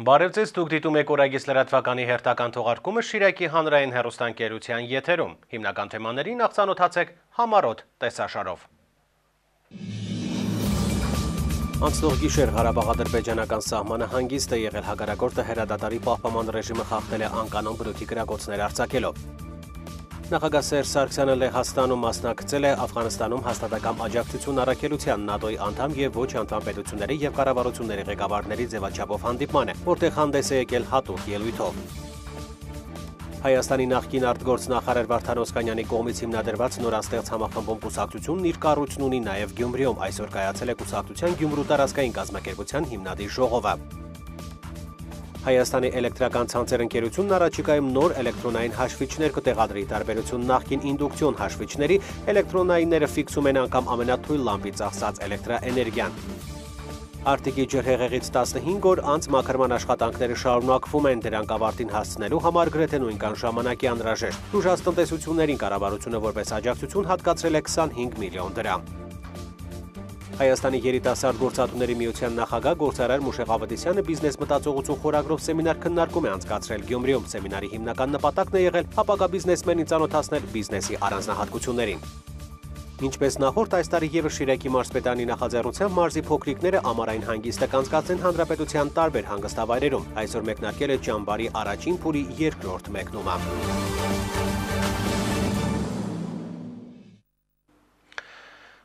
Բարևձեզ, դուք դիտում եք օրագիս լրատվականի հերթական թողարկումը Շիրակի հանրային հեռուստաընկերության եթերում։ Հիմնական թեմաներին աղցանոթացեք համառոտ տեսաշարով։ Անցնող գիշեր Ղարաբաղ-ադրբեջանական սահմանը հանգիստ է եղել, հակառակորդը հրադադարի պահպանման ռեժիմը խախտել է անկանոն բնույթի կրակոցներ արձակելով։ Նախագահ Սերժ Սարգսյանը Լեհաստանում մասնակցել է Աֆղանստանում հաստատակամ աջակցություն առաքելության ՆԱՏՕ-ի անդամ եւ ոչ անդամ պետությունների եւ կառավարությունների ղեկավարների ձևաչափով հանդիպմանը, որտեղ հանդես է եկել հատուկ ելույթով։ Հայաստանի նախկին արտգործնախարար Վարդան Օսկանյանի կողմից հիմնադրված նորաստեղծ համախմբում կուսակցությունն իր կառույցն ունի նաև Գյումրիում, այսօր կայացել է կուսակցության Գյումրու տարածքային կազմակերպության հիմնադիր ժողովը։ Հայաստանի էլեկտրական ցանցեր ընկերությունն առաջիկայում նոր էլեկտրոնային հաշվիչներ կտեղադրի, տարբերություն նախկին ինդուկցիոն հաշվիչների, էլեկտրոնայինները ֆիքսում են անգամ ամենաթույլ լամպի ծախսած էլեկտրաէներգիան։ Արտիկի ջրհեղեղից 15 օր անց մաքրման աշխատանքները շարունակվում են, դրանք ավարտին հասցնելու համար գրեթե նույնքան ժամանակի անհրաժեշտ։ Ուժած տնտեսություններին կառավարությունը որպես աջակցություն հատկացրել է 25 միլիոն դրամ։ Հայաստանի երիտասարդ գործատուների միության նախագահ գործարար Մուշեղ Ավետիսյանը բիզնես մտածողություն խորագրով սեմինար քննարկում է անցկացրել Գյումրիում։ Սեմինարի հիմնական նպատակն է եղել ապագա բիզնեսմենին ծանոթացնել բիզնեսի առանձնահատկություններին։ Ինչպես նախորդ այս տարի ևս Շիրակի մարզպետարանի նախաձեռնությամբ մարզի փոքրիկները ամառային հանգիստը կանցկացրին հանրապետության տարբեր հանգստավայրերում։ Այսօր մեկնարկել է ճամբարի առաջին փուլի երկրորդ մեկնումը։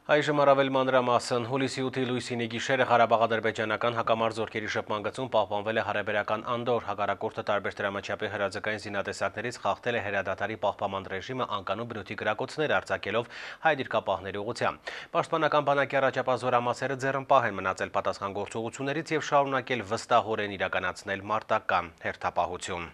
Այժմ առավել մանրամասն հուլիսի 8-ի լույսինի գիշերը Ղարաբաղ-ադրբեջանական հակամարտ զորքերի շփման գծում պահպանվել է հարաբերական անդոր, հակառակորդը տարբեր դրամաչափի հրաձգային զինատեսակներից խախտել է հրադադարի պահպանման ռեժիմը անկանոն բնույթի կրակոցներ արձակելով հայ դիրքապահների ուղղությամբ։ Պաշտպանական բանակի առաջապահ զորամասերը ձեռնպահ են մնացել պատասխան գործողություններից եւ շարունակել վստահորեն իրականացնել մարտական հերթապահություն։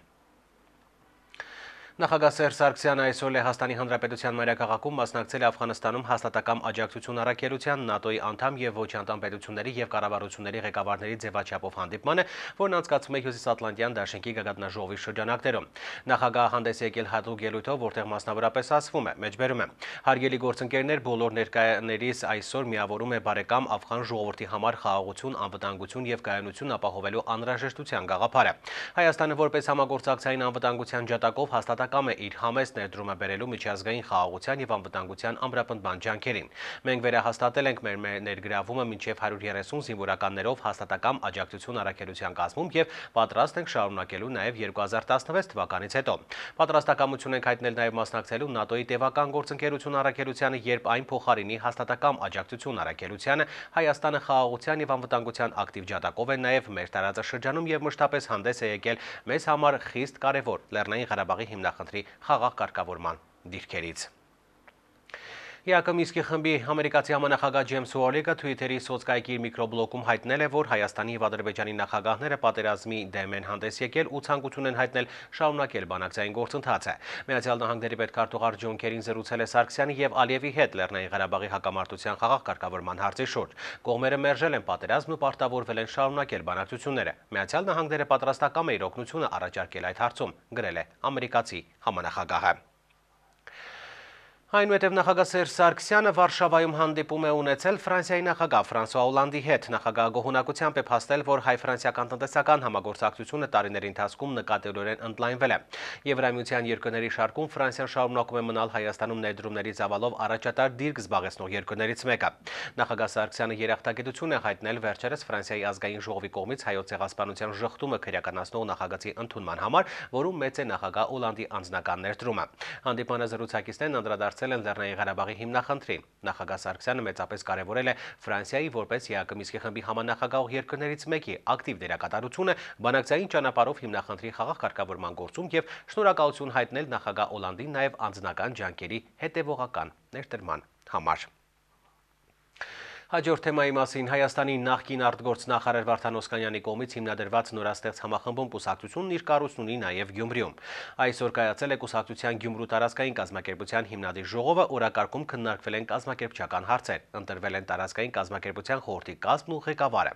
Նախագահ Սերժ Սարգսյանը այսօր Լեհաստանի Հանրապետության մայրաքաղաքում մասնակցել է Աֆղանստանում հաստատակամ աջակցություն առաքելության ՆԱՏՕ-ի անդամ եւ ոչ անդամ պետությունների եւ կառավարությունների ղեկավարների ձևաչափով հանդիպմանը, որն անցկացվում է Հյուսիսատլանտյան դաշինքի գագաթնաժողովի շրջանակներում։ Նախագահը հանդես է եկել հատուկ ելույթով, որտեղ մասնավորապես ասվում է, մեջբերում է. «Հարգելի գործընկերներ, բոլոր ներկայաներիս այսօր միավորում է բարեկամ աֆղան ժողովրդի համար խաղաղություն, անվտանգություն եւ կայունություն ապահովելու անհրաժեշտության գաղափարը։ Հայաստանը որպես համագործակցային անվտանգության ջատագով հաստատակամ է իր համեստ ներդրումը բերելու միջազգային խաղաղության եւ անվտանգության ամրապնդման ջանքերին։ Մենք վերահաստատել ենք մեր ներգրավումը մինչեւ 130 զինվորականներով հաստատակամ աջակցություն առաքելության կազմում եւ պատրաստ ենք շարունակելու նաեւ 2016 թվականից հետո։ Պատրաստակամություն ենք հայտնել նաեւ մասնակցելու ՆԱՏՕ-ի տևական գործընկերություն առաքելությանը, երբ այն փոխարինի հաստատակամ աջակցություն առաքելությանը, Հայաստանը խաղաղության եւ անվտանգության ակտիվ ջատագով է նաեւ մեր տարածաշրջանում եւ մշտապես հանդես է եկել մեզ համար խիստ կարեւոր Լեռնային Ղարաբաղի հիմնախնդրի խաղաղ կարգավորման դիրքերից»։ ԵԱԿ Մինսկի խմբի ամերիկացի համանախագահ Ջեյմս Ուորլիկը Թվիթերի սոցկայքի իր միկրոբլոգում հայտնել է, որ Հայաստանի եւ Ադրբեջանի նախագահները պատերազմի դեմ են հանդես եկել ու ցանկություն են հայտնել շարունակել բանակցային գործընթացը։ Միացյալ Նահանգների պետքարտուղար Ջոն Քերին զրուցել է Սարգսյանի եւ Ալիևի հետ Լեռնային Ղարաբաղի հակամարտության խաղաղ կարգավորման հարցի շուրջ։ Կողմերը մերժել են պատերազմն ու պարտավորվել են շարունակել բանակցությունները։ Միացյալ Նահանգները պատրաստակամ է իր օգնությունը առաջարկել այդ հարցում, գրել է ամերիկացի համանախագահը։ Այնուհետև նախագահ Սերժ Սարգսյանը Վարշավայում հանդիպում է ունեցել Ֆրանսիայի նախագահ Ֆրանսուଆ Օլանդի հետ։ Նախագահը գոհունակությամբ է փաստել, որ հայ-ֆրանսիական տնտեսական համագործակցությունը տարիների ընթացքում նկատելորեն ընդլայնվել է։ Եվրամիության երկրների շարքում Ֆրանսիան շարունակում է մնալ Հայաստանում ներդրումների ծավալով առաջատար դիրք զբաղեցնող երկրներից մեկը։ Նախագահ Սարգսյանը երախտագիտություն է հայտնել վերջերս Ֆրանսիայի ազգային ժողովի կողմից հայոց ցեղասպանության ժխտումը քրեականացնող նախագծի ընդունման համար, որում մեծ է նախագահ Օլանդի անձնական ներդրումը։ Հանդիպանը զրուցակիցներն անդրադարձել են Լեռնային Ղարաբաղի հիմնախնդրին։ Նախագահ Սարգսյանը մեծապես կարևորել է Ֆրանսիայի որպես ԵԱԿ Մինսկի խմբի համանախագահ երկրներից մեկի ակտիվ դերակատարությունը բանակցային ճանապարհով հիմնախնդրի խաղաղ կարգավորման գործում եւ շնորհակալություն հայտնել նախագահ Օլանդին նաեւ անձնական ջանքերի հետեւողական ներդրման համար։ Հաջորդ թեմայի մասին Հայաստանի նախկին արտգործնախարար Վարդան Օսկանյանի կողմից հիմնադրված նորաստեղծ համախմբում կուսակցությունն իր կառույցն ունի նաև Գյումրիում։ Այսօր կայացել է կուսակցության Գյումրու տարածքային կազմակերպության հիմնադիր ժողովը, օրակարգում քննարկվել են կազմակերպչական հարցեր, ընտրվել են տարածքային կազմակերպության խորհրդի կազմն ու ղեկավարը։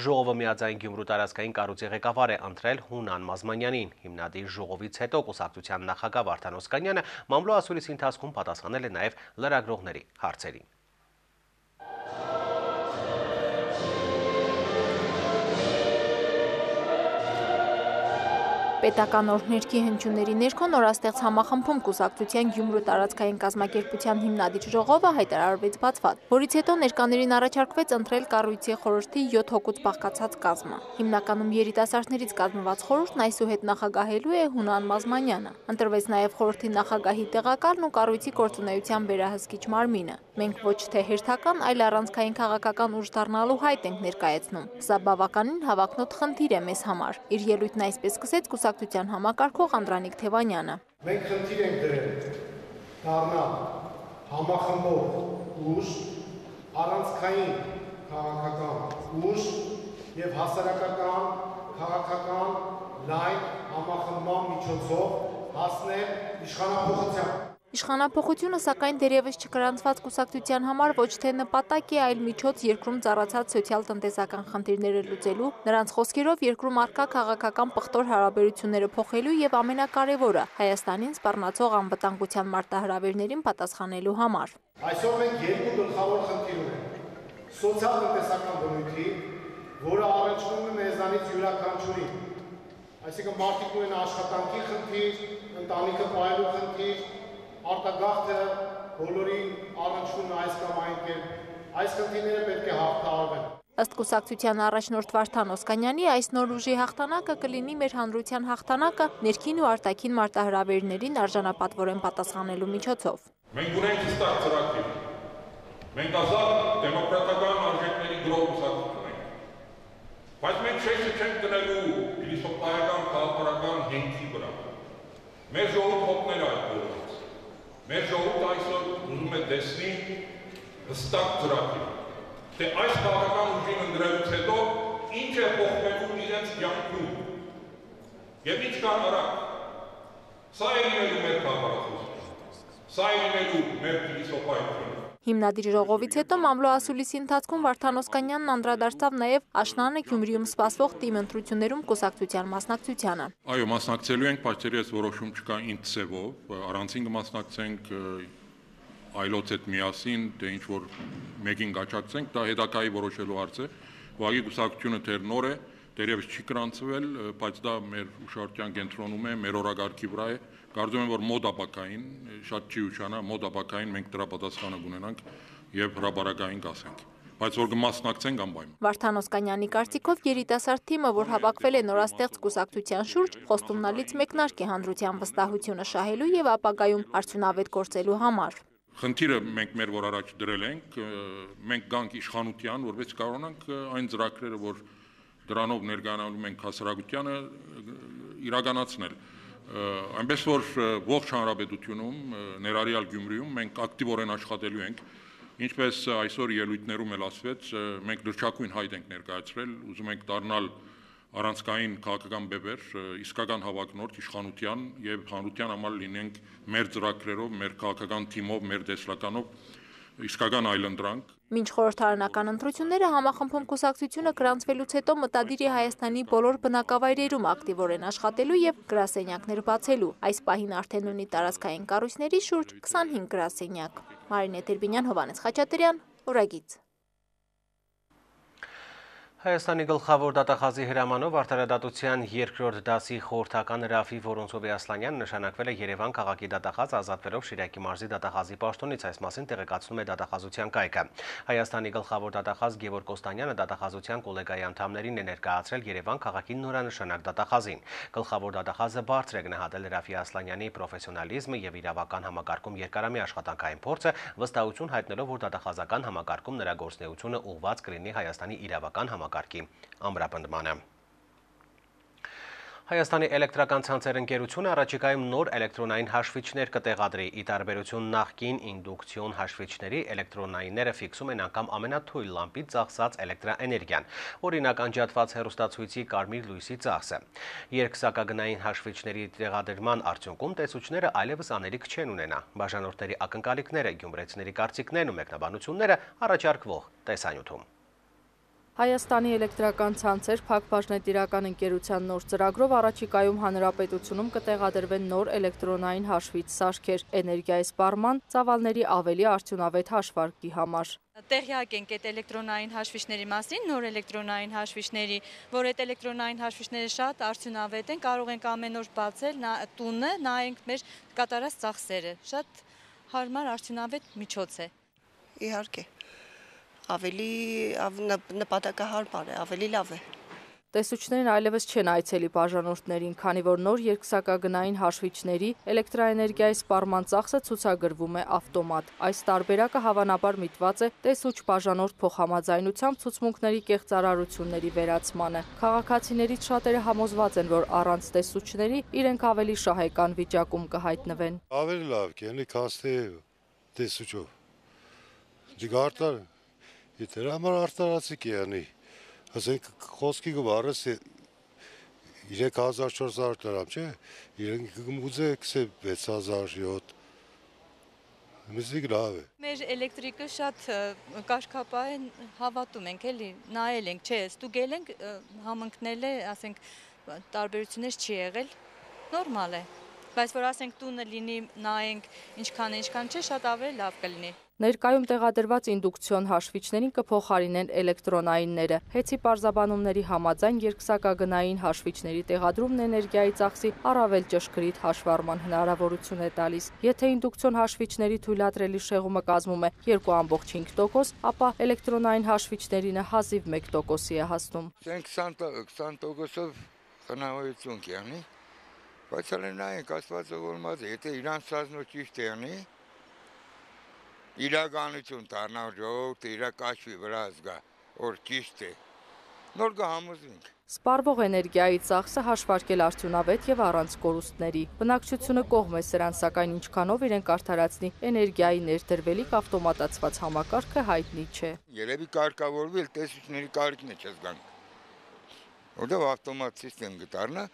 Ժողովը միաձայն Գյումրու տարածքային կառույցի ղեկավար է ընտրել Հունան Մազմանյանին։ Հիմնադիր ժողովից հետո կուսակցության նախագահ Վարդան Օսկանյանը մամլո ասուլիսի ընթացքում պատասխանել է նաև լրագրողների հարցերին։ Պետական օրհներգի հնչյունների ներքո նորաստեղծ համախմբում կուսակցության Գյումրու տարածքային կազմակերպության հիմնադիր ժողովը հայտարարվեց բացված, որից հետո ներկաներին առաջարկվեց ընտրել կառույցի խորհրդի 7 հոգուց բաղկացած կազմը։ Հիմնականում երիտասարդներից կազմված խորհուրդն այսուհետ նախագահելու է Հունան Մազմանյանը։ Ընտրվեց նաև խորհրդի նախագահի տեղակալն ու կառույցի գործունեության վերահսկիչ մարմինը։ Մենք ոչ թե հերթական, այլ առանցքային քաղաքական ուժ դառնալու հայտ ենք ներկայացնում։ Սա բավականին հավակնոտ խնդիր է մեզ համար։ Իր ելույթն այսպես սկսեց կուսակցության համակարգող Անդրանիկ Թևանյանը։ Մենք խնդիր ենք դրել դառնալ համախմբող ուժ, առանցքային քաղաքական ուժ եւ հասարակական քաղաքական լայն համախմբման միջոցով հասնել իշխանափոխության։ Իշխանափոխությունը սակայն դերևս չգրանցված կուսակցության համար ոչ թե նպատակ է, այլ միջոց երկրում ծառացած սոցիալ-տնտեսական խնդիրները լուծելու, նրանց խոսքերով երկրում առկա քաղաքական պղտոր հարաբերությունները փոխելու եւ ամենակարևորը Հայաստանին սպառնացող անվտանգության մարտահրավերներին պատասխանելու համար։ Այսօր մենք երկու գլխավոր խնդիր ունենք. սոցիալ-տնտեսական բնույթի, որը առնչվում է մեզանից յուրաքանչյուրի, այսինքն մարդիկ ունեն աշխատանքի խնդիր, ընտանիքը պահելու խնդիր, արտագաղթը բոլորին առնչվում է այս կամ այն կերպ, այս խնդիրները պետք է հաղթահարվեն։ Ըստ կուսակցության առաջնորդ Վարդան Օսկանյանի, այս նոր ուժի հաղթանակը կլինի մեր հանրության հաղթանակը ներքին ու արտաքին մարտահրավերներին արժանապատվորեն պատասխանելու միջոցով։ Մենք ունենք հստակ ծրագիր։ Մենք ազատ դեմոկրատական արժեքների գրող կուսակցություն ենք։ Բայց մենք շեշտը չենք դնելու փիլիսոփայական քաղաքական հենքի վրա։ Մեր ժողովուրդը հոգնել է այդ բոլորից։ Մեր ժողովուրդը այսօր ուզում է տեսնի հստակ ծրագիր, թե այս քաղաքական ուժին ընտրելուց հետո ինչ է փոխվելու իրենց կյանքում եւ ինչ կան արագ։ Սա է լինելու մեր քաղաքացիությունը, սա է լինելու մեր փիլիսոփայությունը։ Հիմնադիր ժողովից հետո մամլո ասուլիսի ընթացքում Վարդան Օսկանյանն անդրադարձավ նաև Աշնանը Գյումրիում սպասվող թիմ ընտրություններում կուսակցության մասնակցությանը։ Այո, մասնակցելու ենք, բայց դեռ որոշում չկա ինչ ձևով, առանցին կմասնակցենք այլոց հետ միասին, թե ինչ որ մեկին կաչակցենք, դա հետագայի որոշելու հարց է։ Ուղղակի կուսակցությունը դեռ նոր է, դեռևս չի գրանցվել, բայց դա մեր ուշադրության կենտրոնում է, մեր օրագարկի վրա է։ Կարծում եմ, որ մոտ ապագային, շատ չի ուշանա, մոտ ապագային մենք դրա պատասխանը կունենանք եւ հրաբարակային կասենք, բայց որ կմասնակցենք անպայման։ Վարդան Օսկանյանի կարծիքով երիտասարդ թիմը, որ հավաքվել է նորաստեղծ կուսակցության շուրջ, խոստումնալից մեկնարկ է հանրության վստահությունը շահելու եւ ապագայում արդյունավետ գործելու համար։ Խնդիրը մենք մեր որ առաջ դրել ենք, մենք գանք իշխանության, որպես կարողանանք այն ծրագրերը, որ դրանով ներկայանալու ենք հասարակությանը, իրականացնել։ Այնպես որ ողջ հանրապետությունում, ներառյալ Գյումրիում մենք ակտիվորեն աշխատելու ենք, ինչպես այսօր ելույթներում էլ ասվեց, մենք լրջակույն հայտ ենք ներկայացրել, ուզում ենք դառնալ առանցքային քաղաքական բևեր, իսկական հավակնորդ իշխանության եւ հանրության համար լինենք մեր ծրագրերով, մեր քաղաքական թիմով, մեր տեսլականով իսկական այլընտրանք։ Մինչ խորհրդարանական ընտրությունները համախմբում կուսակցությունը գրանցվելուց հետո մտադիր է Հայաստանի բոլոր բնակավայրերում ակտիվորեն աշխատելու եւ գրասենյակներ բացելու։ Այս պահին արդեն ունի տարածքային կառույցների շուրջ 25 գրասենյակ։ Մարինե Տերբինյան, Հովհաննես Խաչատրյան, Օրագից։ Հայաստանի գլխավոր դատախազի հրամանով արդարադատության երկրորդ դասի խորհրդական Ռաֆի Որոնցովի Ասլանյանն նշանակվել է Երևան քաղաքի դատախազ, ազատվելով Շիրակի մարզի դատախազի պաշտոնից, այս մասին տեղեկացնում է դատախազության կայքը։ Հայաստանի գլխավոր դատախազ Գևորգ Կոստանյանը դատախազության կոլեգայի անդամներին է ներկայացրել Երևան քաղաքի նորանշանակ դատախազին։ Գլխավոր դատախազը բարձր է գնահատել Ռաֆի Ասլանյանի պրոֆեսիոնալիզմը եւ իրավական համակարգում երկարամյա աշխատանքային փորձը, վստահություն հայտնելով, որ դատախազական համակարգում նրա գործունեությունը ուղղված կլինի Հայաստանի իրավական համակարգի ամրապնդմանը։ Հայաստանի էլեկտրական ցանցեր ընկերությունը առաջիկայում նոր էլեկտրոնային հաշվիչներ կտեղադրի, ի տարբերություն նախկին ինդուկցիոն հաշվիչների էլեկտրոնայինները ֆիքսում են անգամ ամենաթույլ լամպից ծախսած էլեկտրաէներգիան, օրինակ անջատված հեռուստացույցի կարմիր լույսի ծախսը։ Երկսակագնային հաշվիչների տեղադրման արդյունքում տեսուչները այլևս անելիք չեն ունենա։ Բաժանորդների ակնկալիքները, գյումրեցիների կարծիքներն ու մեկնաբանությունները առաջարկվող տեսանյութում։ Հայաստանի էլեկտրական ցանցեր Փակ-Բաժնետիրական ընկերության նոր ծրագրով առաջիկայում հանրապետությունում կտեղադրվեն նոր էլեկտրոնային հաշվիչ սարքեր էներգիայի սպառման, ծավալների ավելի արդյունավետ հաշվարկի համար։ Տեղյակ ենք այդ էլեկտրոնային հաշվիչների մասին, նոր էլեկտրոնային հաշվիչների, որ այդ էլեկտրոնային հաշվիչները շատ արդյունավետ են, կարող ենք ամեն օր բացել տունը, նայենք մեր կատարած ծախսերը, շատ հարմար արդյունավետ միջոց է։ Իհարկե, ավելի նպատակահարմար է, ավելի լավ է։ Տեսուչներն այլևս չեն այցելի բաժանորդներին, քանի որ նոր երկսակագնային հաշվիչների էլեկտրաէներգիայի սպառման ծախսը ցուցագրվում է ավտոմատ։ Այս տարբերակը հավանաբար միտված է տեսուչ բաժանորդ փոխհամաձայնությամբ ցուցմունքների կեղծարարությունների վերացմանը։ Քաղաքացիներից շատերը համոզված են, որ առանց տեսուչների իրենք ավելի շահեկան վիճակում կհայտնվեն։ Ավելի լավ կլինի, քան տեսուչով։ Դիգարտար, եթե համար արտարացի կյանի։ Ասենք խոսքի գվարս 3400 դրամ, չէ, իրենք գմուձե 6000-7 մզիկ լավ է։ Մեր էլեկտրիկը շատ կարգապահ է, հավատում ենք, էլի, նայել ենք, չէ, ստուգել ենք, համընկնել է, ասենք, տարբերություններ չի եղել, նորմալ է, բայց որ ասենք տունը լինի, նայենք, ինչքան չէ, շատ ավելի լավ կլինի։ Ներկայում տեղադրված ինդուկցիոն հաշվիչներին կփոխարինեն էլեկտրոնայինները։ Հեցի պարզաբանումների համաձայն երկսակագնային հաշվիչների տեղադրումն էներգիայի ծախսի առավել ճշգրիտ հաշվառման հնարավորություն է տալիս։ Եթե ինդուկցիոն հաշվիչների թույլատրելի շեղումը կազմում է 2.5%, ապա էլեկտրոնային հաշվիչներինը հազիվ 1%-ի է հասնում։ 20%-ով հնարավորություն կյանի, բայց հələ նայենք ասվածը որմազ է, եթե իրանց սազնո ճիշտ է անի, իրականություն դառնալ ժողովուրդը իր կաշվի վրա զգա, որ ճիշտ է, նոր կհամոզվենք։ Սպառվող էներգիայի ծախսը հաշվարկել արդյունավետ եւ առանց կորուստների։ Բնակչությունը կողմ է սրան, սակայն ինչքանով իրենք արդարացնի էներգիայի ներդրվելիք ավտոմատացված համակարգը հայտնի չէ։ Երևի կարգավորվել տեսուչների կարիքն է չզգանք, որտեղ ավտոմատ սիստեմ կդառնա,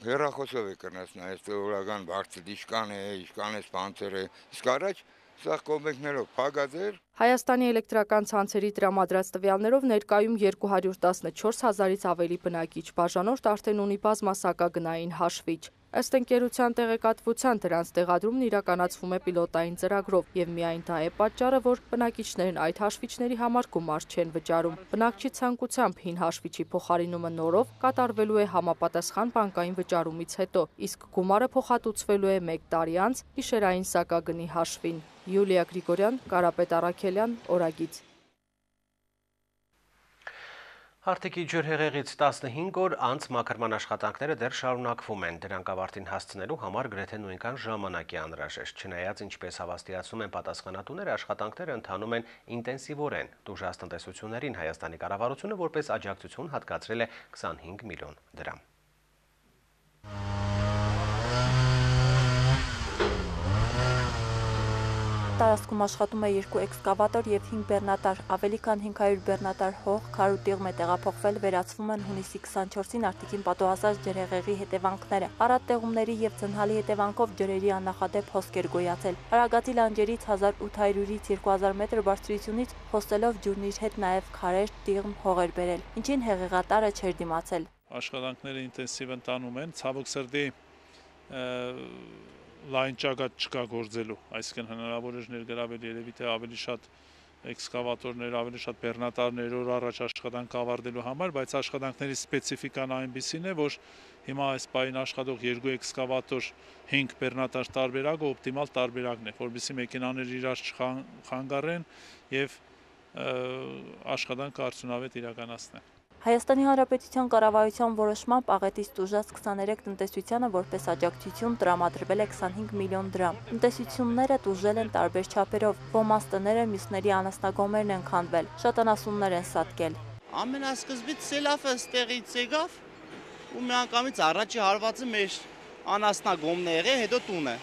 հեռախոսով է կրնաս նայես, օրական բարձր ինչքան է սպանսեր է, իսկ առաջ սա կոմենտներով փակած էր։ Հայաստանի էլեկտրական ցանցերի տրամադրած տվյալներով ներկայում 214,000-ից ավելի բնակիչ բաժանորդ արդեն ունի բազմասակագնային հաշվիչ։ Ըստ ընկերության տեղեկատվության դրանց տեղադրումն իրականացվում է պիլոտային ծրագրով եւ միայն դա է պատճառը, որ բնակիչներն այդ հաշվիչների համար գումար չեն վճարում։ Բնակչի ցանկությամբ հին հաշվիչի փոխարինումը նորով կատարվելու է համապատասխան բանկային վճարումից հետո, իսկ գումարը փոխհատուցվելու է 1 տարի անց գիշերային սակագնի հաշվին։ Յուլիա Գրիգորյան, Կարապետ Առաքելյան, Օրագիծ։ Արտիկի ջրհեղեղից 15 օր անց մաքրման աշխատանքները դեռ շարունակվում են, դրանք ավարտին հասցնելու համար գրեթե նույնքան ժամանակ է անհրաժեշտ, չնայած ինչպես հավաստիացնում են պատասխանատուները, աշխատանքները ընթանում են ինտենսիվորեն։ Տուժած տնտեսություններին Հայաստանի կառավարությունը որպես աջակցություն հատկացրել է 25 միլիոն դրամ։ Տարածքում աշխատում է 2 էքսկավատոր և 5 բեռնատար, ավելի քան 500 բեռնատար հող, քար ու տիղմ է տեղափոխվել, վերացվում են հունիսի 24-ին Արտիկին պատոհասած ջրհեղեղի հետևանքները։ Առատ տեղումների և ձնհալի հետևանքով ջրերի աննախադեպ հոսք էր գոյացել։ Արագածի լանջերից 1800-ից 2000 մետր բարձրությունից հոսելով ջուրն իր հետ նաև քարեր, տիղմ, հող էր բերել, ինչին հեղեղատարը չէր դիմացել։ Աշխատանքները ինտենսիվ ընթանում են, ցավոք սրտի լայն ճակատ չկա գործելու, այսինքն հնարավոր էր ներգրավել երևի թե ավելի շատ էքսկավատորներ, ավելի շատ բեռնատարներ օր առաջ աշխատանք ավարտելու համար, բայց աշխատանքների սպეციფիկան այնպիսին է, որ հիմա այս պահին աշխատող 2 էքսկավատոր 5 բեռնատար տարբերակը օպտիմալ տարբերակն է, որովհետեւ մեքենաները իրար չխանգարեն եւ աշխատանքը արդյունավետ իրականացնեն։ Հայաստանի Հանրապետության կառավարության որոշմամբ աղետից տուժած 23 տնտեսությանը որպես աջակցություն տրամադրվել է 25 միլիոն դրամ։ Տնտեսությունները տուժել են տարբեր չափերով, ոմանց տները, մյուսների անասնագոմերն են քանդվել, շատ անասուններ են սատկել։ Ամենասկզբից սելավը ստեղից եկավ ու միանգամից առաջի հարվածը մեր անասնագոմն է եղել, հետո տունը։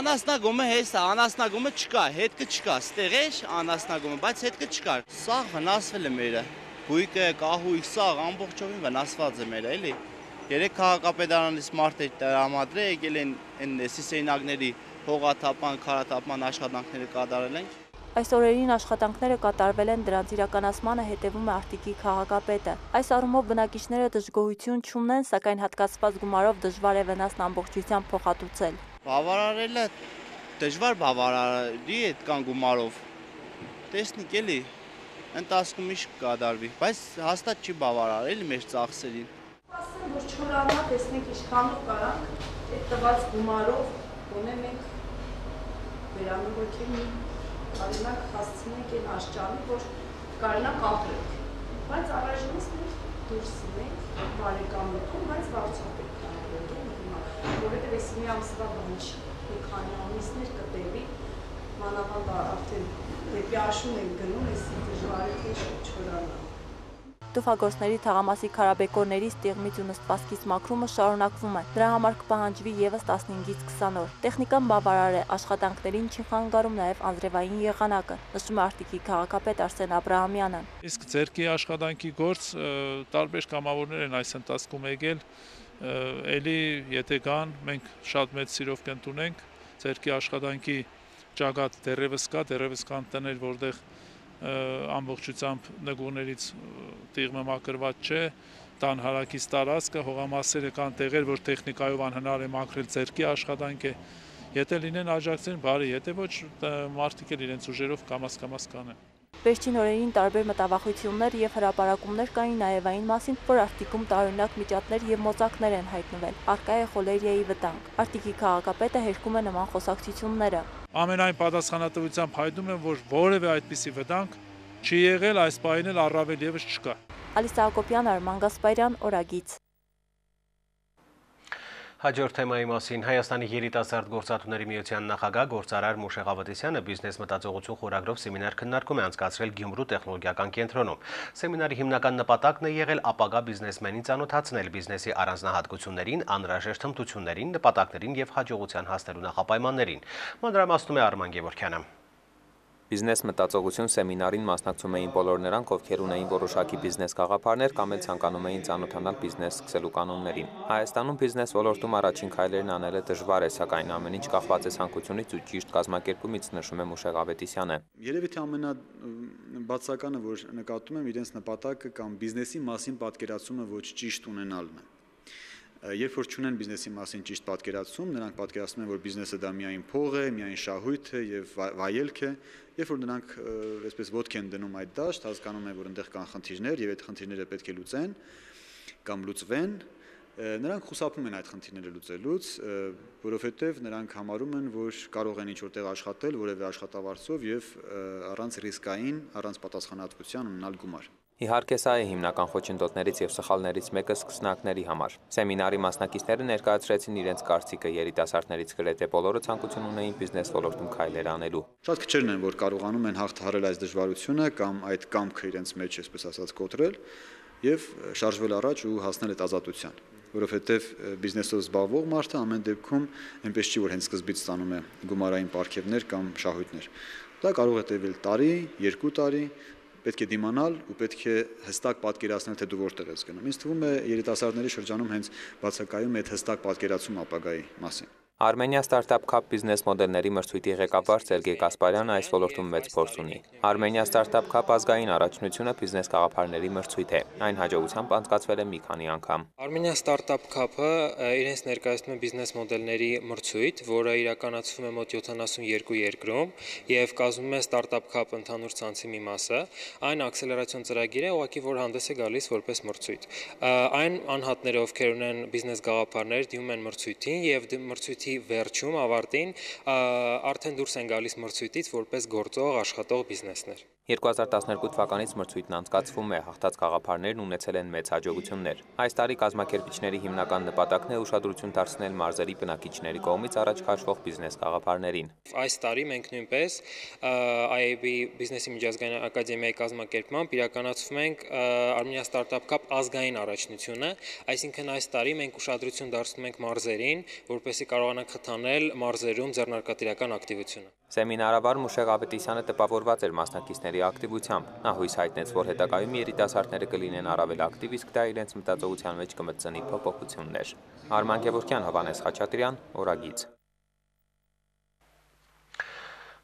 Անասնագոմը հեսա, անասնագոմը չկա, հետքը չկա, ստեղ էր անասնագոմը, բայց հետքը չկար։ Սա վնասվել է մերը։ Գույքը, կահույք, սաղ, ամբողջովին վնասված է մեր, էլի։ 3 քաղաքապետարանից մարդեր տրամադրել եկել են սիսեյնակների հողաթափման, քարաթափման աշխատանքները կատարել ենք։ Այս օրերին աշխատանքները կատարվել են, դրանց իրականացմանը հետևում է Արտիկի քաղաքապետը։ Այս առումով բնակիչները դժգոհություն չունեն, սակայն հատկացված գումարով դժվար է վնասն ամբողջությամբ փոխհատուցել։ Բավարարելը դժվար բավարարի այդքան գումարով։ Տեսնիկ էլի, ընթացքում ինչ կդարվի, բայց հաստատ չի բավարարել մեր ծախսերին։ Ասեմ, որ չորանա, տեսնեք ինչքանով կարանք, այդ տված գումարով գոնե մենք վերանորոգել մի կարենակ հասցնենք այն աշճանի, որ կարենակ ապրենք։ Բայց առայժմից մենք դուրս ենք բարեկամություն, բայց վարձով ենք կարողանում հիմա, որովհետև այս մի ամսվա բան չի, մի քանի ամիսներ կտևի, մանավանդ արդեն դեպի աշուն ենք գնում, այս դժվարությունը չորանա։ Տուֆագործների թաղամասի քարաբեկորների ստիղմից ու նստվածքից մաքրումը շարունակվում է։ Դրա համար կպահանջվի ևս 15-ից 20 օր։ Տեխնիկան բավարար է, աշխատանքներին չի խանգարում նաև անձրևային եղանակը, նշում է Արտիկի քաղաքապետ Արսեն Աբրահամյանը։ Իսկ ձեռքի աշխատանքի գործ տարբեր կամավորներ են այս ընթացքում եկել, էլի եթե կան, մենք շատ մեծ սիրով կընդունենք, ձեռքի աշխատանքի ճակատ դեռևս կան տներ, որտեղ ամբողջությամբ նգուներից տիղմը մաքրված չէ, տան հարակից տարածքը, հողամասերը կան տեղեր, որ տեխնիկայով անհնար է մաքրել, ձեռքի աշխատանք է, եթե լինեն աջակցեն, բարի, եթե ոչ մարդիկ էլ իրենց ուժերով կամաց կանեն։ Վերջին օրերին տարբեր մտավախություններ եւ հրապարակումներ կային նաև այն մասին, որ Արտիկում տարօրինակ միջատներ եւ մոծակներ են հայտնվել։ Արկա է խոլերիայի վտանգ։ Արտիկի քաղաքապետը հերքում է նման խոսակցությունները։ Ամենայն պատասխանատվությամբ հայտնում եմ, որ որևէ այդպիսի վտանգ չի եղել, այս պահին էլ առավել եւս չկա։ Ալիսա Հակոբյան, Արման Գասպարյան, Օրագից։ Հաջորդ թեմայի մասին Հայաստանի երիտասարդ գործատուների միության նախագահ գործարար Մուշեղ Ավետիսյանը բիզնես մտածողություն խորագրով սեմինար քննարկում է անցկացրել Գյումրու տեխնոլոգիական կենտրոնում։ Սեմինարի հիմնական նպատակն է եղել ապագա բիզնեսմենին ծանոթացնել բիզնեսի առանձնահատկություններին, անհրաժեշտ հմտություններին, նպատակներին եւ հաջողության հասնելու նախապայմաններին։ Մանրամասնում է Արման Գևորգյանը։ Բիզնես մտածողություն սեմինարին մասնակցում էին բոլոր նրանք, ովքեր ունեին որոշակի բիզնես գաղափարներ կամ էլ ցանկանում էին ծանոթանալ բիզնես սկսելու կանոններին։ Հայաստանում բիզնես ոլորտում առաջին քայլերն անելը դժվար է, սակայն ամեն ինչ կախված է ցանկությունից ու ճիշտ կազմակերպումից, նշում է Մուշեղ Ավետիսյանը։ Երևի թե ամենաբացականը, որ նկատում եմ, իրենց նպատակը կամ բիզնեսի մասին պատկերացումը ոչ ճիշտ ունենալն է։ Երբ որ չունեն բիզնեսի մասին ճիշտ պատկերացում, նրանք պատկերացնում են, որ բիզնեսը դա միայն փող է, միայն շահույթ է եւ վայելք է, երբ որ նրանք այսպես ոտք են դնում այդ դաշտ, հասկանում են, որ այնտեղ կան խնդիրներ եւ այդ խնդիրները պետք է լուծեն կամ լուծվեն, նրանք խուսափում են այդ խնդիրները լուծելուց, որովհետեւ նրանք համարում են, որ կարող են ինչ-որ տեղ աշխատել որևէ աշխատավարձով եւ առանց ռիսկային, առանց պատասխանատվության ունենալ գումար։ Իհարկե սա է հիմնական խոչընդոտներից եւ սխալներից մեկը սկսնակների համար։ Սեմինարի մասնակիցները ներկայացրեցին իրենց կարծիքը, երիտասարդներից գրեթե բոլորը ցանկություն ունեին բիզնես ոլորտում քայլեր անելու։ Շատ քչերն են, որ կարողանում են հաղթահարել այս դժվարությունը կամ այդ կամքը իրենց մեջ, այսպես ասած, կոտրել եւ շարժվել առաջ ու հասնել այդ ազատության, որովհետեւ բիզնեսով զբաղվող մարդը ամեն դեպքում այնպես չի, որ հենց սկզբից ստանում է գումարային պարգևներ կամ շահույթներ։ Դա կարող է տևել տարի, 2 տարի, պետք է դիմանալ ու պետք է հստակ պատկերացնել, թե դու որտեղ ես գնում։ Ինձ թվում է երիտասարդների շրջանում հենց բացակայում է այդ հստակ պատկերացում ապագայի մասին։ Armenia Startup Cup բիզնես մոդելների մրցույթի ղեկավար Սերգեյ Կասպարյանը այս ոլորտում մեծ փորձ ունի։ Armenia Startup Cup ազգային առաջնությունը բիզնես գաղափարների մրցույթ է։ Այն հաջողությամբ անցկացվել է մի քանի անգամ։ Armenia Startup Cup-ը իրենց ներկայացնում է բիզնես մոդելների մրցույթ, որը իրականացվում է մոտ 72 երկրում եւ կազմում է Startup Cup ընդհանուր ցանցի մի մասը։ Այն ակսելերացիոն ծրագիր է, ուղղակի որ հանդես է գալիս որպես մրցույթ։ Այն անհատները, ովքեր ունեն բիզնես գաղափարներ, դիմում են մրցույթին եւ մրցույթի վերջում ավարտին արդեն դուրս են գալիս մրցույթից որպես գործող աշխատող բիզնեսներ։ 2012 թվականից մրցույթն անցկացվում է, հաղթած գաղափարներն ունեցել են մեծ հաջողություններ։ Այս տարի կազմակերպիչների հիմնական նպատակն է ուշադրություն դարձնել մարզերի բնակիչների կողմից առաջ քաշվող բիզնես գաղափարներին։ Այս տարի մենք նույնպես IAB բիզնեսի միջազգային ակադեմիայի կազմակերպմամբ իրականացվում ենք Armenia Startup Cup ազգային առաջնությունը, այսինքն այս տարի մենք ուշադրություն դարձնում ենք մարզերին, որպեսզի կարողանանք խթանել մարզերում ձեռնարկատիրական ակտիվությունը։ Սեմինարավար Մուշեղ Ավետիսյանը տպավորված էր մասնակիցների ակտիվությամբ։ Նա հույս հայտնեց, որ հետագայում երիտասարդները կլինեն առավել ակտիվ, իսկ դա իրենց մտածողության մեջ կմտցնի փոփոխություններ։ Արման Գևորգյան, Հովհաննես Խաչատրյան, Օրագից։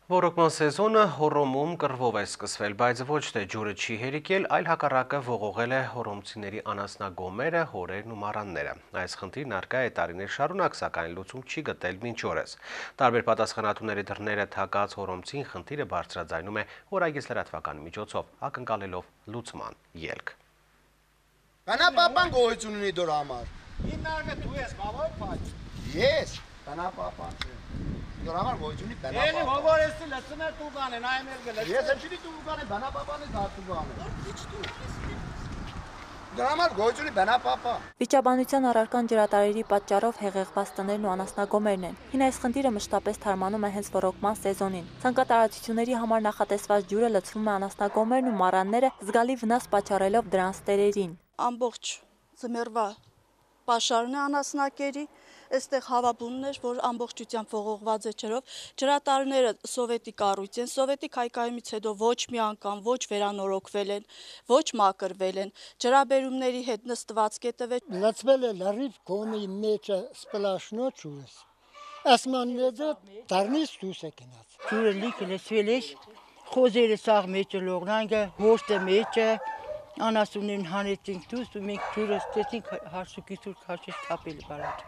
Ոռոգման սեզոնը Հոռոմում կռվով է սկսվել, բայց ոչ թե ջուրը չի հերիկել, այլ հակառակը ողողել է հոռոմցիների անասնագոմերը, հորերն ու մառանները։ Այս խնդիրն առկա է տարիներ շարունակ, սակայն լուծում չի գտել մինչ օրս։ Տարբեր պատասխանատուների դռները թակած հոռոմցին խնդիրը բարձրաձայնում է Օրագիս լրատվականի միջոցով, ակնկալելով լուծման ելք։ Բանապապան գոյություն ունի դոր համար։ Իննարը դու ես բավարար փաչ։ Ես բանապապան։ Դոր համար գոյություն ունի բանապապան։ Էլի հովորեսի լսում է դու կանեն, այ մեր գլխ։ Ես չի դու կանեն բանապապանը դատու կանեն։ Դոր համար գոյություն ունի բանապապա։ Վիճաբանության առարկան ջրատարերի պատճառով հեղեղված տներն ու անասնագոմերն են։ Հին այս խնդիրը մշտապես թարմանում է հենց ոռոգման սեզոնին։ Ցանկատարածությունների համար նախատեսված ջուրը լցվում է անասնագոմերն ու մառանները, զգալի վնաս պատճառելով դրանց տերերին։ Ամբողջ ձմեռվա պաշարն է անասնակերի, այստեղ հավաբունն էր, որ ամբողջությամբ ողողված է ջրով, ջրատարները սովետի կառույց են, սովետի քայքայումից հետո ոչ մի անգամ ոչ վերանորոգվել են, ոչ մաքրվել են, ջրաբերումների հետ նստված կետվել։ Լցվել է լրիվ գոմի մեջը սպլաշնոց ջուրս, ասմանները դարնից դուրս է գնաց։ Ջուրը լիքը լցվել է, խոզերը սաղ մեջը լողնանգը, հորտը մեջը, անասունին հանեցինք դուրս ու մենք ջուրը ստեցինք հարսուկիսուր քաշեց թապել բարակ։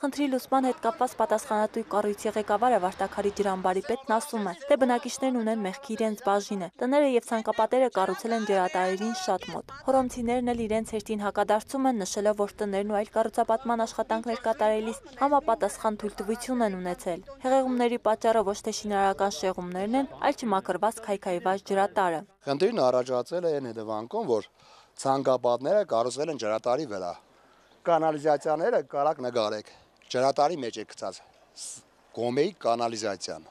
Խնդրի լուծման հետ կապված պատասխանատու կառույցի ղեկավարը Վարդաքարի ջրամբարի պետն ասում է, թե բնակիչներն ունեն մեղքի իրենց բաժինը։ Տները եւ ցանկապատերը կառուցել են ջրատարերին շատ մոտ։ Հոռոմցիներն էլ իրենց հերթին հակադարձում են, նշելով, որ տներն ու այլ կառուցապատման աշխատանքներ կատարելիս համապատասխան թույլտվություն են ունեցել։ Հեղեղումների պատճառը ոչ թե շինարարական շեղումներն են, այլ չմաքրված քայքայված ջրատարը։ Խնդիրն առաջացել է այն հետևանքով, որ ցանկապատները կառուցվել են ջրատարի վրա։ Կանալիզացիաները կարակ նկարեք։ Ջրատարի մեջ է գցած գոմեի կանալիզացիան,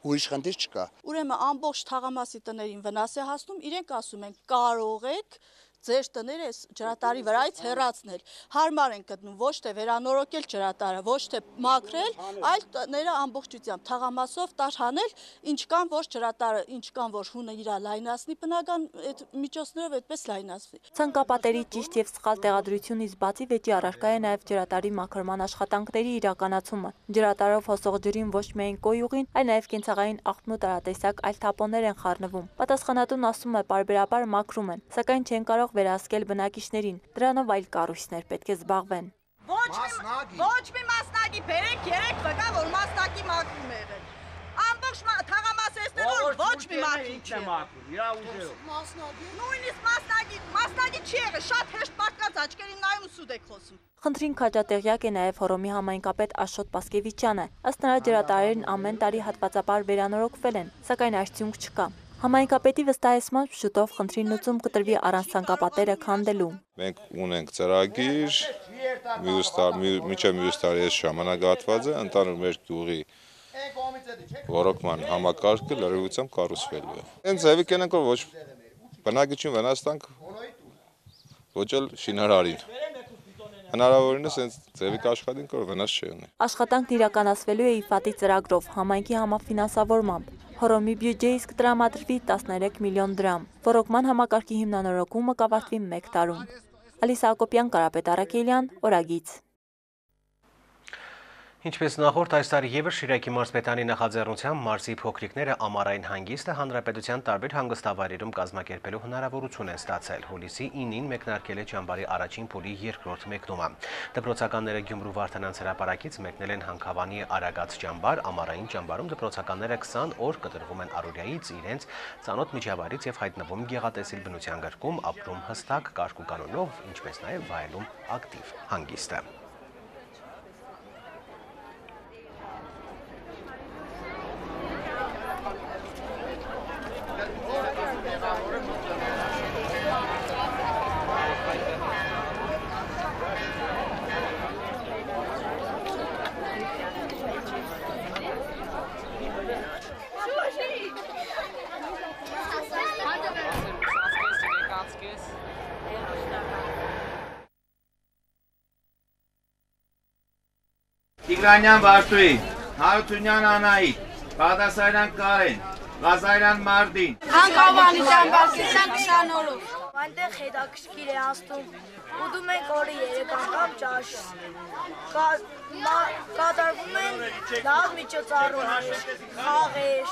ուրիշ խնդիր չկա։ Ուրեմն ամբողջ թաղամասի տներին վնաս է հասնում, իրենք ասում են կարող եք ձեր տները ջրատարի վրայից հեռացնել։ Հարմար են գտնում ոչ թե վերանորոգել ջրատարը, ոչ թե մաքրել, այլ տները ամբողջությամբ թաղամասով տարհանել, ինչ կան որ ջրատարը, ինչ կան որ հունը իրա լայնացնի, բնական այդ միջոցներով այդպես լայնացվի։ Ցանկապատերի ճիշտ եւ սխալ տեղադրությունից բացի վեճի առարկա է նաեւ ջրատարի մաքրման աշխատանքների իրականացումը։ Ջրատարով հոսող ջրին ոչ միայն կոյուղին, այլ նաեւ կենցաղային աղբն ու տարատեսակ այլ թափոններ են խառնվում։ Պատասխանատուն ասում է, պարբերաբար մաքրում են, սակայն չեն կարող վերահսկել բնակիչներին, դրանով այլ կառույցներ պետք է զբաղվեն։ Ոչ մի մասնակի, բերեք 3 վկա, որ մասնակի մաքրում է եղել։ Ամբողջ թաղամասերով ոչ մի մաքրիչ չէ։ Նույնիսկ մասնակի չի եղել, շատ հեշտ պակած աչքերին նայում սուտ եք խոսում։ Խնդրին քաջատեղյակ է նաև Հոռոմի համայնքապետ Աշոտ Պասկևիչյանը։ Ըստ նրա ջրատարերն ամեն տարի հատվածաբար վերանորոգվել են, սակայն արդյունք չկա։ Համայնքապետի վստահեցմամբ շուտով խնդրին լուծում կտրվի առանց ցանկապատերը քանդելու։ Մենք ունենք ծրագիր, մինչև մյուս տարի այս ժամանակահատվածը ընդհանուր մեր գյուղի ոռոգման համակարգը լրիվությամբ կառուցվելու է։ Հենց ձևի կենենք որ ոչ բնակիչին վնաս տանք, ոչ էլ շինարարին։ Հնարավորինս հենց ձևի կաշխատենք որ վնաս չի ունի։ Աշխատանքն իրականացվելու է ԻՖԱՏ-ի ծրագրով, համայնքի համաֆինանսավորմամբ։ Հոռոմի բյուջեից կտրամադրվի 13 միլիոն դրամ։ Ոռոգման համակարգի հիմնանորոգումը կավարտվի 1 տարում։ Ալիսա Հակոբյան, Կարապետ Արաքելյան, Օրագից։ Ինչպես նախորդ այս տարի ևս Շիրակի մարզպետանի նախաձեռնությամբ մարզի փոքրիկները ամառային հանգիստը հանրապետության տարբեր հանգստավայրերում կազմակերպելու հնարավորություն են ստացել։ Հուլիսի 9-ին մեկնարկել է ճամբարի առաջին փուլի երկրորդ մեկնումը։ Դպրոցականները Գյումրու Վարդանանց հրապարակից մեկնել են Հանքավանի Արագած ճամբար, ամառային ճամբարում դպրոցականները 20 օր կտրվում են առօրյայից իրենց ծանոթ միջավայրից եւ հայտնվում գեղատեսիլ բնության գրկում, ապրում հստակ կարգ ու կանոնով, ինչպես նաեւ վայելում ակտիվ հանգիստը։ Տիգրանյան Վարդուհի, Հարությունյան Անահիտ, Բաղդասարյան Կարեն, Ղազարյան Մարդին։ Հանքավանի ճամբարության 20 օրով։ Այնտեղ հետաքրքիր է անցնում։ Ուտում ենք օրը 3 անգամ ճաշ։ Կատարվում են լավ միջոցառումներ, խաղեր։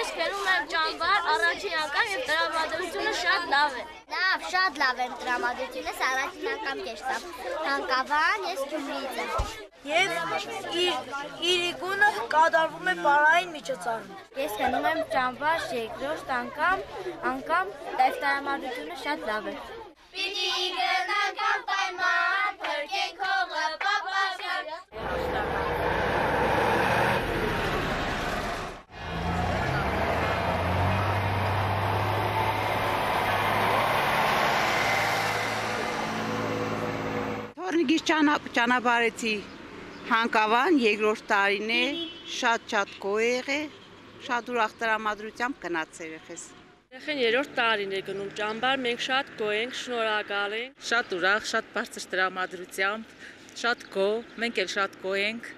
Ես քենում եմ ճամբար առաջին անգամ եւ տրամադրությունը շատ լավ է։ Լավ, շատ լավ է տրամադրությունս առաջին անգամ կերտամ։ Հանկավան ես Գյումրիից եմ։ Եվ իր իգունը կատարվում է բարային միջոցառում։ Ես քնում եմ ճամբար երկրորդ անգամ եւ տրամադրությունը շատ լավ է։ Պիտի գնանք անպայման, փրկենք հողը, պապաշան։ Թորնիկից ճանապարհեցի Հանկավան երկրորդ տարին է, շատ գոհ է, շատ ուրախ տրամադրությամբ գնաց երեխես։ Երեխեն երրորդ տարին է գնում ճամբար, մենք շատ գոհ ենք, շնորհակալ ենք։ Շատ ուրախ, շատ բարձր տրամադրությամբ, շատ գոհ, մենք էլ շատ գոհ ենք,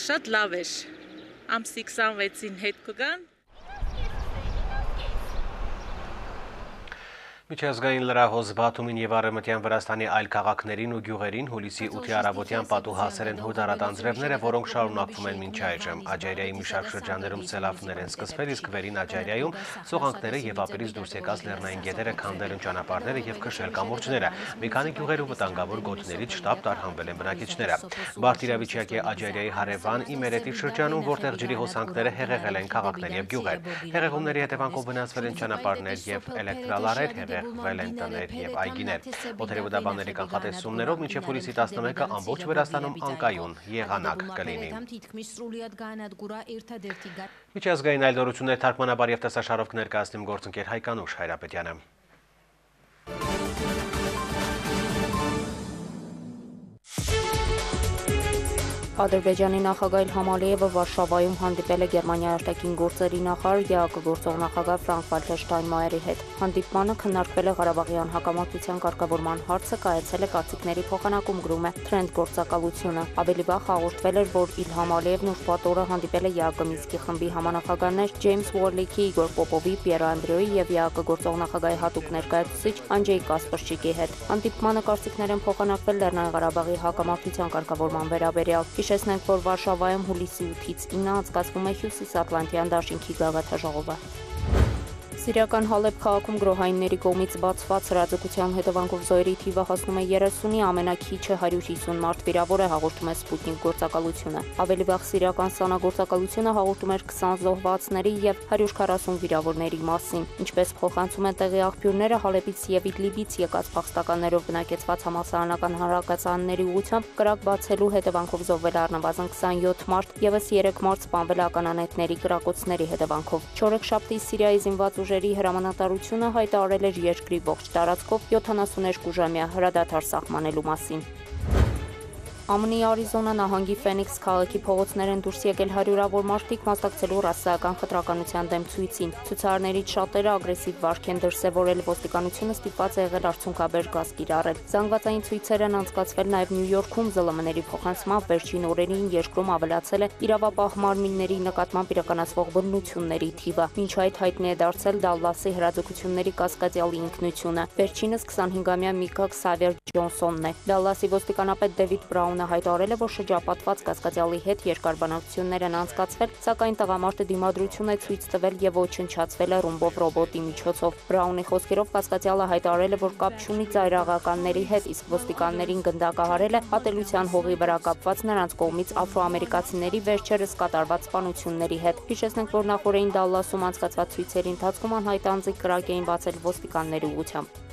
շատ լավ էր։ Ամսի 26-ին հետ կգան։ Միջազգային լրահոս Բաթումին եւ Արևմտյան Վրաստանի այլ քաղաքներին ու գյուղերին հուլիսի 8-ի առավոտյան պատուհասել են հուդարատ անձրևները, որոնք շարունակվում են մինչ այժմ։ Աջարիայի մի շարք շրջաններում սելավներ են սկսվել, իսկ վերին Աջարիայում սողանքները եւ ափերից դուրս եկած լեռնային գետերը քանդել են ճանապարհները եւ քշել կամուրջները։ Մի քանի գյուղեր ու վտանգավոր գոտիներից շտապ տարհանվել են բնակիչները։ Բարդ իրավիճակ է Աջարիայի հարևան Իմերետի շրջանում, որտեղ ջրի հոսանքները հեղեղել են քաղաքներ եւ գյուղեր։ Հեղեղումների հետևանքով վնասվել են ճանապարհներ եւ էլեկտրալարեր, հեղեղվել են տներ եւ այգիներ։ Օդերևութաբանների կանխատեսումներով մինչեւ հուլիսի 11-ը ամբողջ Վրաստանում անկայուն եղանակ կլինի։ Միջազգային այլ նորություններ թարգմանաբար եւ տեսաշարով կներկայացնեմ գործընկեր Հայկանուշ Հայրապետյանը։ Ադրբեջանի նախագահ Իլհամ Ալիևը Վարշավայում հանդիպել է Գերմանիայի արտաքին գործերի նախարար ԵԱԿ գործող նախագահ Ֆրանկ-Վալտեր Շտայնմայերի հետ։ Հանդիպմանը քննարկվել է Ղարաբաղյան հակամարտության կարգավորման հարցը, կայացել է կարծիքների փոխանակում, գրում է Trend գործակալությունը։ Ավելի վաղ հաղորդվել էր, որ Իլհամ Ալիևն ուրբաթ օրը հանդիպել է ԵԱԿ Մինսկի խմբի համանախագահներ Ջեյմս Ուորլիքի, Իգոր Պոպովի, Պիեր Անդրեոյի եւ ԵԱԿ գործող նախագահի հատուկ ներկայացուցիչ Անջեյ Կասպրչիկի հետ։ Հանդիպմանը կարծիքներ են փոխանակվել Լեռնային Ղարաբաղի հակամարտության կարգավորման վերաբերյալ։ Հիշեցնենք, որ Վարշավայում հուլիսի 8-ից 9 անցկացվում է Հյուսիսատլանտյան դաշինքի գագաթաժողովը։ Սիրիական Հալեբ քաղաքում գրոհայինների կողմից բացված հրաձգության հետևանքով զոհերի թիվը հասնում է 30-ի, ամենաքիչը 150 մարդ վիրավոր է, հաղորդում է Սպուտնիկ գործակալությունը։ Ավելի վաղ սիրիական ՍԱՆԱ գործակալությունը հաղորդում էր 20 զոհվածների եւ 140 վիրավորների մասին։ Ինչպես փոխանցում են տեղի աղբյուրները, Հալեբից եւ Իդլիբից եկած փախստականներով բնակեցված համալսարանական հանրակացարանների ուղղությամբ կրակ բացելու հետևանքով զոհվել է առնվազն 27 մարդ, եւս 3 մարդ սպանվել է ականանետների կրակոցների հետևանքով։ Չորեքշաբթի Սիրիայի զինված ուժերի հրամանատարությունը հայտարարել էր երկրի ողջ տարածքով 72-ժամյա հրադադար սահմանելու մասին։ ԱՄՆ-ի Արիզոնա նահանգի Ֆենիքս քաղաքի փողոցներ են դուրս եկել հարյուրավոր մարդիկ մասնակցելու ռասայական խտրականության դեմ ցույցին։ Ցուցարարներից շատերը ագրեսիվ վարք են դրսևորել, ոստիկանությունը ստիպված է եղել արդյունքաբեր գազ կիրառել։ Զանգվածային ցույցեր են անցկացվել նաև Նյու Յորքում, ԶԼՄ-ների փոխանցմամբ վերջին օրերին երկրում ավելացել է իրավապահ մարմինների նկատմամբ իրականացվող բռնությունների թիվը։ Մինչ այդ հայտնի է դարձել Դալլասի հրաձգությունների կասկածյալի ինքնությունը։ Վերջինս 25-ամյա Միկա Քսավիեր Ջոնսոնն է։ Դալլասի ոստիկանապետ Դեվիդ Բրաունը հայտարարել է, որ շրջապատված կասկածյալի հետ երկար բանակցություններ են անցկացվել, սակայն տղամարդը դիմադրություն է ցույց տվել եւ ոչնչացվել է ռումբով ռոբոտի միջոցով։ Բրաունի խոսքերով կասկածյալը հայտարարել է, որ կապ չունի ծայրահեղականների հետ, իսկ ոստիկաններին գնդակահարել է ատելության հողի վրա կապված նրանց կողմից աֆրոամերիկացիների վերջերս կատարված սպանությունների հետ։ Հիշեցնենք, որ նախորդին Դալլասում անցկացված ցույցերի ընթացքում անհայտ անձիկ կրակ էին բացել ոստիկանների ուղղությամբ։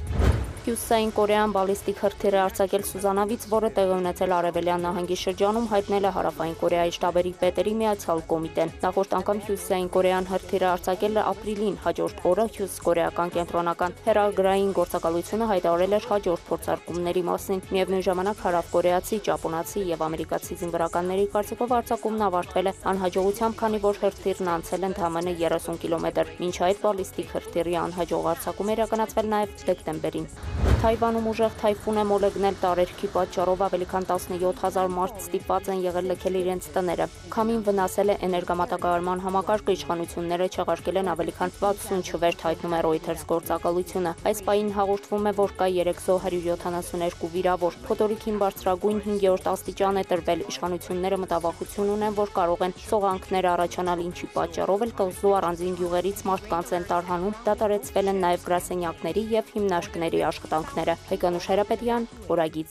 Հյուսիսային Կորեան բալիստիկ հրթիռ է արձակել Սուզանավից, որը տեղի ունեցել Արևելյան նահանգի շրջանում, հայտնել է Հարավային Կորեայի շտաբերի պետերի միացյալ կոմիտեն։ Նախորդ անգամ Հյուսիսային Կորեան հրթիռը արձակել է ապրիլին, հաջորդ օրը հյուսիսկորեական կենտրոնական հեռագրային գործակալությունը հայտարարել էր հաջորդ փորձարկումների մասին։ Միևնույն ժամանակ հարավկորեացի, ճապոնացի եւ ամերիկացի զինվորականների կարծիքով արձակումն ավարտվել է անհաջողությամբ, քանի որ հրթիռն անցել է ընդամենը 30 կիլոմետր։ Մինչ այդ բալիստիկ հրթիռի անհաջող արձակումը իրականացվել նաեւ դեկտեմբերին։ Թայվանում ուժեղ թայֆուն է մոլեգնել տարերքի պատճառով ավելի քան 17,000 մարդ ստիպված են եղել լքել իրենց տները։ Քամին վնասել է էներգամատակարարման համակարգը, իշխանությունները չեղարկել են ավելի քան 60 չվերթ, հայտնում է Reuters գործակալությունը։ Այս պահին հաղորդվում է, որ կա 372 վիրավոր։ Փոթորիկին բարձրագույն 5-րդ աստիճան է տրվել։ Իշխանությունները մտավախություն ունեն, որ կարող են սողանքներ առաջանալ, ինչի պատճառով էլ կղզու առանձին գյուղերից մարդկանց են տարհանում, դադարեցվել են նաև գրասենյակների և հիմնարկների աշխատանքները։ Հայկանուշ Հրապետյան, Օրագից։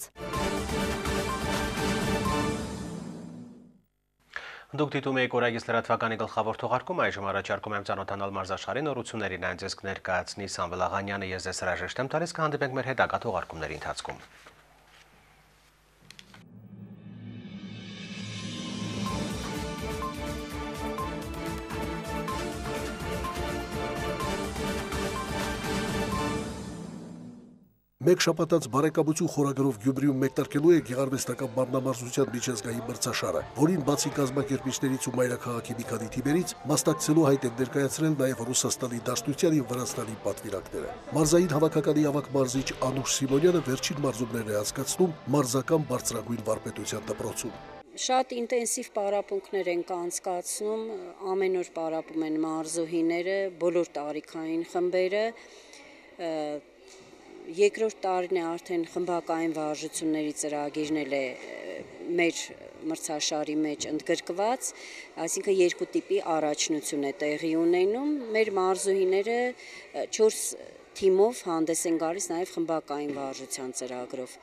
Դուք դիտում եք Օրագից լրատվականի գլխավոր թողարկումը, այժմ առաջարկում եմ ծանոթանալ մարզաշխարհի նորություններին, այն ձեզ կներկայացնի Սամվել Աղանյանը, ես ձեզ հրաժեշտ եմ տալիս, կհանդիպենք մեր հետագա թողարկումների ընթացքում։ Մեկ շաբաթած բարեկամություն խորագրով Գյումրիում մեկնարկելու է գեղարվեստական մարմնամարզության միջազգային մրցաշարը, որին բացի կազմակերպիչներից ու մայրաքաղաքի մի քանի թիմերից մասնակցելու հայտ են ներկայացրել նաև Ռուսաստանի Դաշնության և Վրաստանի պատվիրանքները։ Մարզային հավաքականի ավագ մարզիչ Անուշ Սիմոնյանը վերջին մարզումներն է անցկացնում մարզական բարձրագույն վարպետության դպրոցում։ Շատ ինտենսիվ պարապմունքներ ենք անցկացնում, ամեն օր պարապում են մարզուհիները, բոլոր տարիքային խմբերը։ Երկրորդ տարին է արդեն խմբակային վարժությունների ծրագիրն է մեր մրցաշարի մեջ ընդգրկված, այսինքն երկու տիպի առաջնություն է տեղի ունենում։ Մեր մարզուհիները 4 թիմով հանդես են գալիս նաև խմբակային վարժության ծրագրով։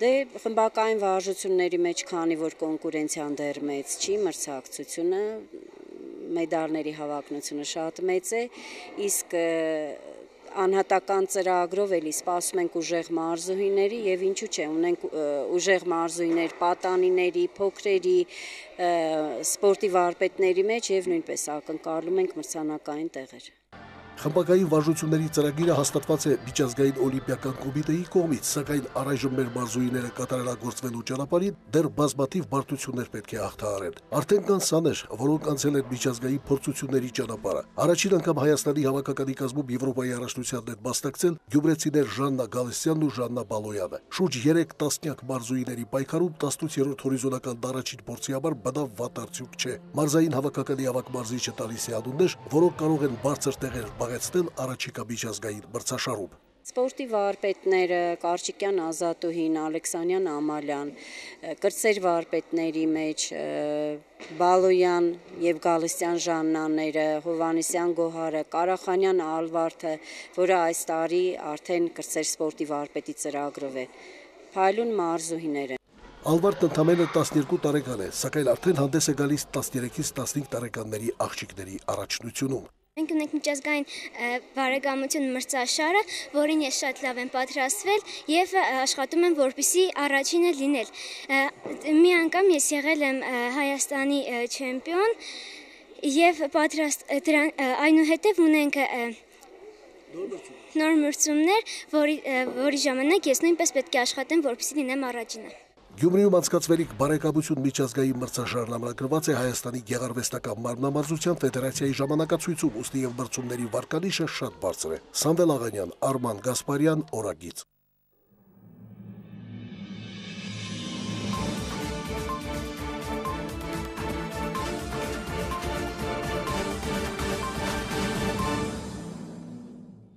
Դե խմբակային վարժությունների մեջ, քանի որ կոնկուրենցիան դեռ մեծ չի, մրցակցությունը, մեդալների հավակնությունը շատ մեծ է, իսկ անհատական ծրագրով էլի սպասում ենք ուժեղ մարզուհիների եւ ինչու՞ չէ, ունենք ուժեղ մարզուհիներ պատանիների, փոքրերի, սպորտի վարպետների մեջ եւ նույնպես ակնկալում ենք մրցանակային տեղեր։ Խմբակային վարժությունների ծրագիրը հաստատված է միջազգային օլիմպիական կոմիտեի կողմից, սակայն առայժմ մեր մարզուհիները կատարելագործվելու ճանապարհին դեռ բազմաթիվ բարդություններ պետք է հաղթահարեն։ Արդեն կան սաներ, որոնք անցել են միջազգային փորձությունների ճանապարհը։ Առաջին անգամ Հայաստանի հավաքականի կազմում Եվրոպայի առաջնությանն են մասնակցել գյումրեցիներ Ժաննա Գալստյանն ու Ժաննա Բալոյանը։ Շուրջ 3 տասնյակ մարզուհիների պայքարում 18-րդ հորիզոնական դարաչին փորձի համար բնավ վատ արդյունք չէ։ Մարզային հավաքականի ավագ մարզիչը տալիս է անուններ, որոնք կարող են բարձր տեղեր առաջիկա միջազգային մրցաշարում։ Սպորտի վարպետները Կարճիկյան Ազատուհին, Ալեքսանյան Ամալյան, կրտսեր վարպետների մեջ Բալոյան եւ Գալստյան Ժաննաները, Հովանեսյան Գոհարը, Կարախանյան Ալվարդը, որը այս տարի արդեն կրտսեր սպորտի վարպետի ծրագրով է, փայլուն մարզուհիները։ Ալվարդն ընդամենը 12 տարեկան է, սակայն արդեն հանդես է գալիս 13-ից 15 տարեկանների աղջիկների առաջնությունում։ Մենք ունենք միջազգային բարեկամություն մրցաշարը, որին ես շատ լավ եմ պատրաստվել եւ աշխատում եմ, որպեսզի առաջինը լինել։ Մի անգամ ես եղել եմ Հայաստանի չեմպիոն եւ այնուհետեւ ունենք նոր մրցումներ, որի ժամանակ ես նույնպես պետք է աշխատեմ, որպեսզի լինեմ առաջինը։ Գյումրիում անցկացվելիք բարեկամություն միջազգային մրցաշարն ամրագրված է Հայաստանի գեղարվեստական մարմնամարզության ֆեդերացիայի ժամանակացույցում, ուստի եւ մրցումների վարկանիշը շատ բարձր է։ Սամվել Աղանյան, Արման Գասպարյան, Օրագից։